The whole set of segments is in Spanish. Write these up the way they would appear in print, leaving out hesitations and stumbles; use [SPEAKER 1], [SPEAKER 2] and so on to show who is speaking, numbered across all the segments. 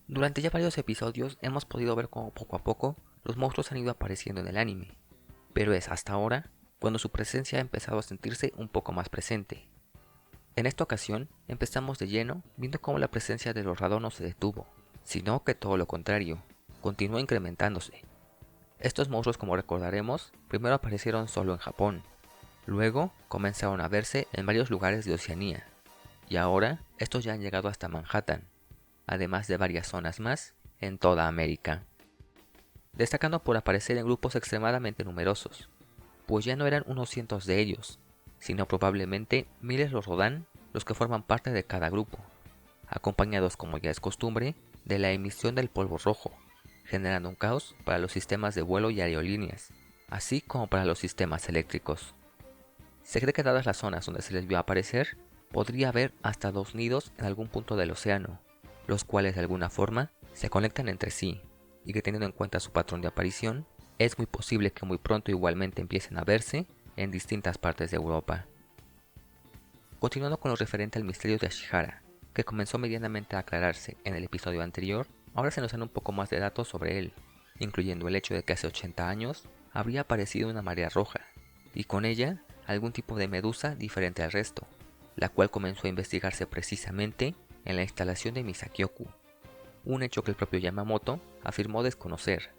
[SPEAKER 1] Durante ya varios episodios hemos podido ver cómo poco a poco los monstruos han ido apareciendo en el anime, pero es hasta ahora cuando su presencia ha empezado a sentirse un poco más presente. En esta ocasión empezamos de lleno viendo cómo la presencia de los Radon no se detuvo, sino que todo lo contrario, continuó incrementándose. Estos monstruos, como recordaremos, primero aparecieron solo en Japón, luego comenzaron a verse en varios lugares de Oceanía, y ahora estos ya han llegado hasta Manhattan, además de varias zonas más en toda América, destacando por aparecer en grupos extremadamente numerosos, pues ya no eran unos cientos de ellos, sino probablemente miles los Rodan los que forman parte de cada grupo, acompañados, como ya es costumbre, de la emisión del polvo rojo, generando un caos para los sistemas de vuelo y aerolíneas, así como para los sistemas eléctricos. Se cree que dadas las zonas donde se les vio aparecer, podría haber hasta 2 nidos en algún punto del océano, los cuales de alguna forma se conectan entre sí, y que teniendo en cuenta su patrón de aparición, es muy posible que muy pronto igualmente empiecen a verse en distintas partes de Europa. Continuando con lo referente al misterio de Ashihara, que comenzó medianamente a aclararse en el episodio anterior, ahora se nos dan un poco más de datos sobre él, incluyendo el hecho de que hace 80 años habría aparecido una marea roja, y con ella algún tipo de medusa diferente al resto, la cual comenzó a investigarse precisamente en la instalación de Misakioku, un hecho que el propio Yamamoto afirmó desconocer,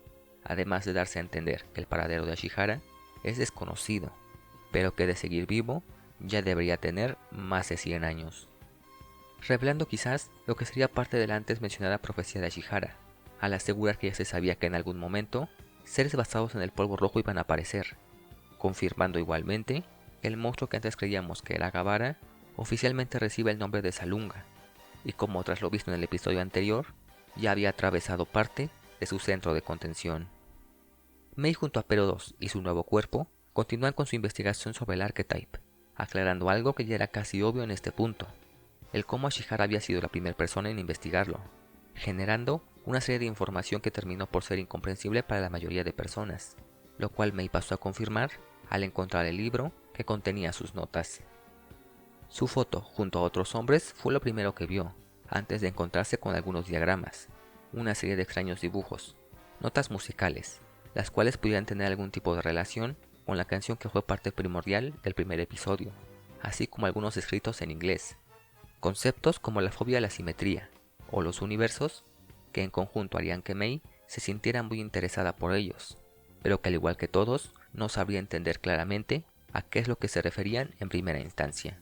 [SPEAKER 1] además de darse a entender que el paradero de Ashihara es desconocido, pero que de seguir vivo ya debería tener más de 100 años, revelando quizás lo que sería parte de la antes mencionada profecía de Ashihara, al asegurar que ya se sabía que en algún momento seres basados en el polvo rojo iban a aparecer, confirmando igualmente que el monstruo que antes creíamos que era Gavara oficialmente recibe el nombre de Salunga, y como tras lo visto en el episodio anterior, ya había atravesado parte de su centro de contención. Mei junto a Pero 2 y su nuevo cuerpo continúan con su investigación sobre el Archetype, aclarando algo que ya era casi obvio en este punto, el cómo Ashihara había sido la primera persona en investigarlo, generando una serie de información que terminó por ser incomprensible para la mayoría de personas, lo cual Mei pasó a confirmar al encontrar el libro que contenía sus notas. Su foto junto a otros hombres fue lo primero que vio, antes de encontrarse con algunos diagramas, una serie de extraños dibujos, notas musicales, las cuales pudieran tener algún tipo de relación con la canción que fue parte primordial del primer episodio, así como algunos escritos en inglés. Conceptos como la fobia a la simetría o los universos, que en conjunto harían que Mei se sintiera muy interesada por ellos, pero que al igual que todos, no sabría entender claramente a qué es lo que se referían en primera instancia.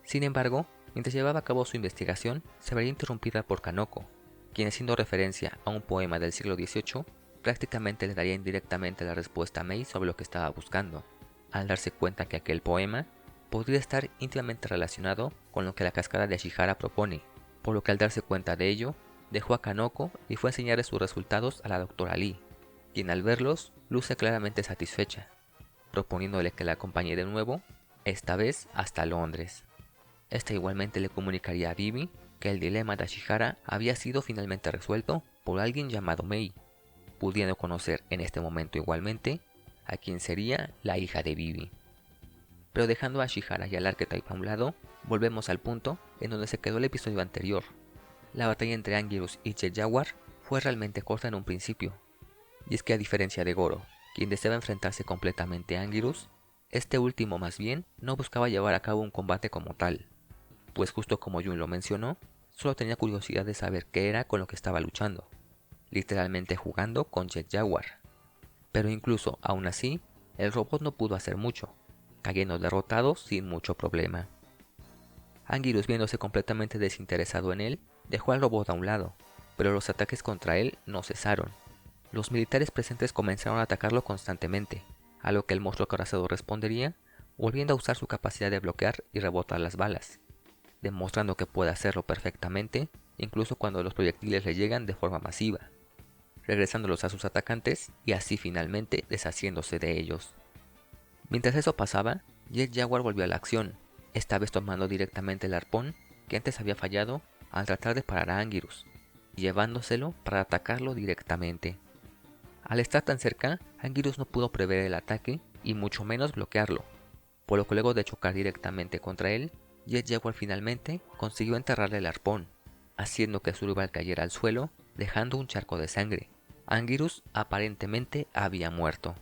[SPEAKER 1] Sin embargo, mientras llevaba a cabo su investigación, se vería interrumpida por Kanoko, quien haciendo referencia a un poema del siglo XVIII, prácticamente le daría indirectamente la respuesta a Mei sobre lo que estaba buscando, al darse cuenta que aquel poema podría estar íntimamente relacionado con lo que la cascada de Ashihara propone, por lo que al darse cuenta de ello, dejó a Kanoko y fue a enseñarle sus resultados a la doctora Lee, quien al verlos luce claramente satisfecha, proponiéndole que la acompañe de nuevo, esta vez hasta Londres. Esta igualmente le comunicaría a Vivi que el dilema de Ashihara había sido finalmente resuelto por alguien llamado Mei, pudiendo conocer en este momento igualmente a quien sería la hija de Vivi. Pero dejando a Ashihara y al Archetype a un lado, volvemos al punto en donde se quedó el episodio anterior. La batalla entre Anguirus y Jet Jaguar fue realmente corta en un principio, y es que a diferencia de Goro, quien deseaba enfrentarse completamente a Anguirus, este último más bien no buscaba llevar a cabo un combate como tal, pues justo como Jun lo mencionó, solo tenía curiosidad de saber qué era con lo que estaba luchando, literalmente jugando con Jet Jaguar. Pero incluso aún así, el robot no pudo hacer mucho, cayendo derrotado sin mucho problema. Anguirus, viéndose completamente desinteresado en él, dejó al robot a un lado, pero los ataques contra él no cesaron. Los militares presentes comenzaron a atacarlo constantemente, a lo que el monstruo acorazado respondería, volviendo a usar su capacidad de bloquear y rebotar las balas, demostrando que puede hacerlo perfectamente, incluso cuando los proyectiles le llegan de forma masiva, regresándolos a sus atacantes y así finalmente deshaciéndose de ellos. Mientras eso pasaba, Jet Jaguar volvió a la acción, esta vez tomando directamente el arpón que antes había fallado al tratar de parar a Anguirus, y llevándoselo para atacarlo directamente. Al estar tan cerca, Anguirus no pudo prever el ataque y mucho menos bloquearlo, por lo que luego de chocar directamente contra él, Jet Jaguar finalmente consiguió enterrarle el arpón, haciendo que su rival cayera al suelo, dejando un charco de sangre. Anguirus aparentemente había muerto.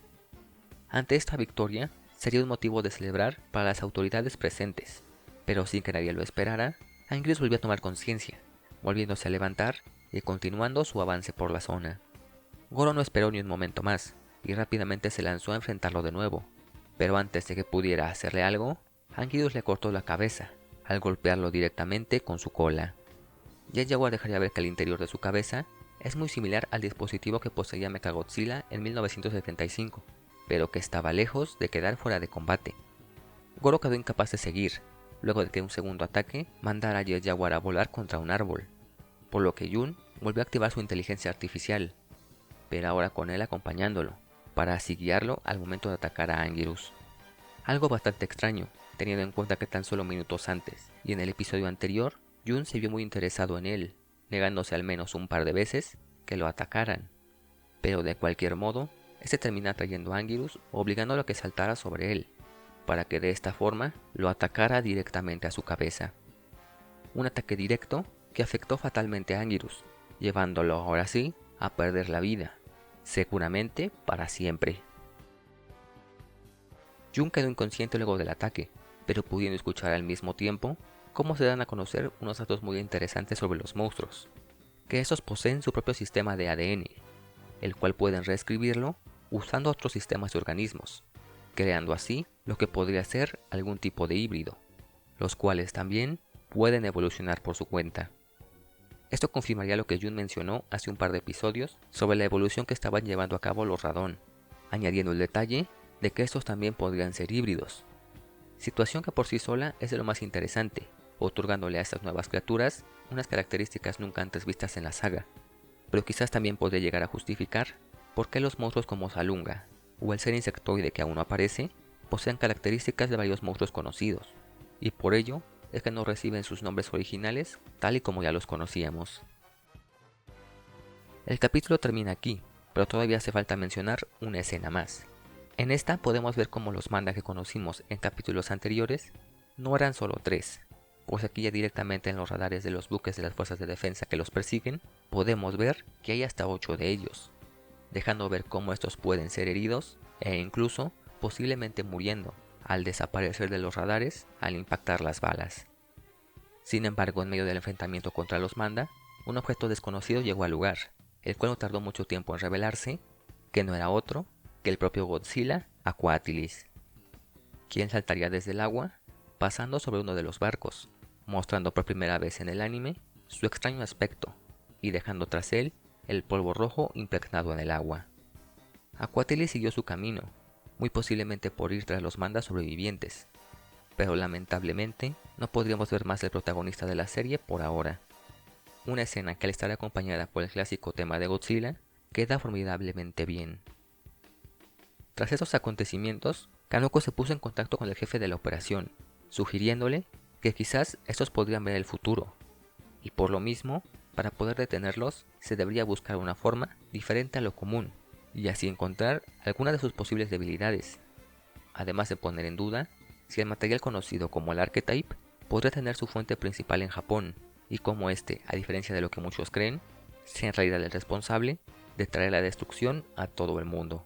[SPEAKER 1] Ante esta victoria, sería un motivo de celebrar para las autoridades presentes, pero sin que nadie lo esperara, Anguirus volvió a tomar conciencia, volviéndose a levantar y continuando su avance por la zona. Goro no esperó ni un momento más, y rápidamente se lanzó a enfrentarlo de nuevo, pero antes de que pudiera hacerle algo, Anguirus le cortó la cabeza, al golpearlo directamente con su cola. Ya llegó a dejar ver que el interior de su cabeza es muy similar al dispositivo que poseía Mechagodzilla en 1975, pero que estaba lejos de quedar fuera de combate. Goro quedó incapaz de seguir, luego de que un segundo ataque mandara a Jet Jaguar a volar contra un árbol, por lo que Jun volvió a activar su inteligencia artificial, pero ahora con él acompañándolo, para así guiarlo al momento de atacar a Anguirus. Algo bastante extraño, teniendo en cuenta que tan solo minutos antes, y en el episodio anterior, Jun se vio muy interesado en él, negándose al menos un par de veces que lo atacaran. Pero de cualquier modo, este termina atrayendo a Anguirus, obligándolo a que saltara sobre él, para que de esta forma lo atacara directamente a su cabeza. Un ataque directo que afectó fatalmente a Anguirus, llevándolo ahora sí a perder la vida, seguramente para siempre. Jun quedó inconsciente luego del ataque, pero pudiendo escuchar al mismo tiempo cómo se dan a conocer unos datos muy interesantes sobre los monstruos, que estos poseen su propio sistema de ADN, el cual pueden reescribirlo usando otros sistemas de organismos, creando así lo que podría ser algún tipo de híbrido, los cuales también pueden evolucionar por su cuenta. Esto confirmaría lo que Jun mencionó hace un par de episodios sobre la evolución que estaban llevando a cabo los Radon, añadiendo el detalle de que estos también podrían ser híbridos, situación que por sí sola es de lo más interesante, otorgándole a estas nuevas criaturas unas características nunca antes vistas en la saga, pero quizás también podría llegar a justificar por qué los monstruos como Salunga o el ser insectoide que aún no aparece poseen características de varios monstruos conocidos, y por ello es que no reciben sus nombres originales tal y como ya los conocíamos. El capítulo termina aquí, pero todavía hace falta mencionar una escena más. En esta podemos ver cómo los manda que conocimos en capítulos anteriores no eran solo 3, pues aquí ya directamente en los radares de los buques de las fuerzas de defensa que los persiguen, podemos ver que hay hasta 8 de ellos, dejando ver cómo estos pueden ser heridos e incluso posiblemente muriendo al desaparecer de los radares al impactar las balas. Sin embargo, en medio del enfrentamiento contra los Manda, un objeto desconocido llegó al lugar, el cual no tardó mucho tiempo en revelarse que no era otro que el propio Godzilla Aquatilis, quien saltaría desde el agua pasando sobre uno de los barcos, mostrando por primera vez en el anime su extraño aspecto y dejando tras él el polvo rojo impregnado en el agua. Aquatilis siguió su camino, muy posiblemente por ir tras los Manda sobrevivientes, pero lamentablemente no podríamos ver más del protagonista de la serie por ahora. Una escena que al estar acompañada por el clásico tema de Godzilla queda formidablemente bien. Tras estos acontecimientos, Kanoko se puso en contacto con el jefe de la operación, sugiriéndole que quizás estos podrían ver el futuro, y por lo mismo, para poder detenerlos, se debería buscar una forma diferente a lo común, y así encontrar alguna de sus posibles debilidades, además de poner en duda si el material conocido como el Archetype podría tener su fuente principal en Japón, y cómo este, a diferencia de lo que muchos creen, sea en realidad el responsable de traer la destrucción a todo el mundo.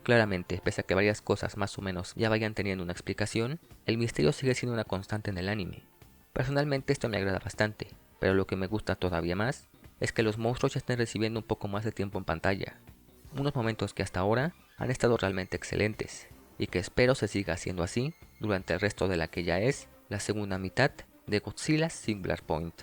[SPEAKER 1] Claramente, pese a que varias cosas más o menos ya vayan teniendo una explicación, el misterio sigue siendo una constante en el anime. Personalmente esto me agrada bastante, pero lo que me gusta todavía más es que los monstruos ya estén recibiendo un poco más de tiempo en pantalla, unos momentos que hasta ahora han estado realmente excelentes, y que espero se siga haciendo así durante el resto de la que ya es la segunda mitad de Godzilla Singular Point.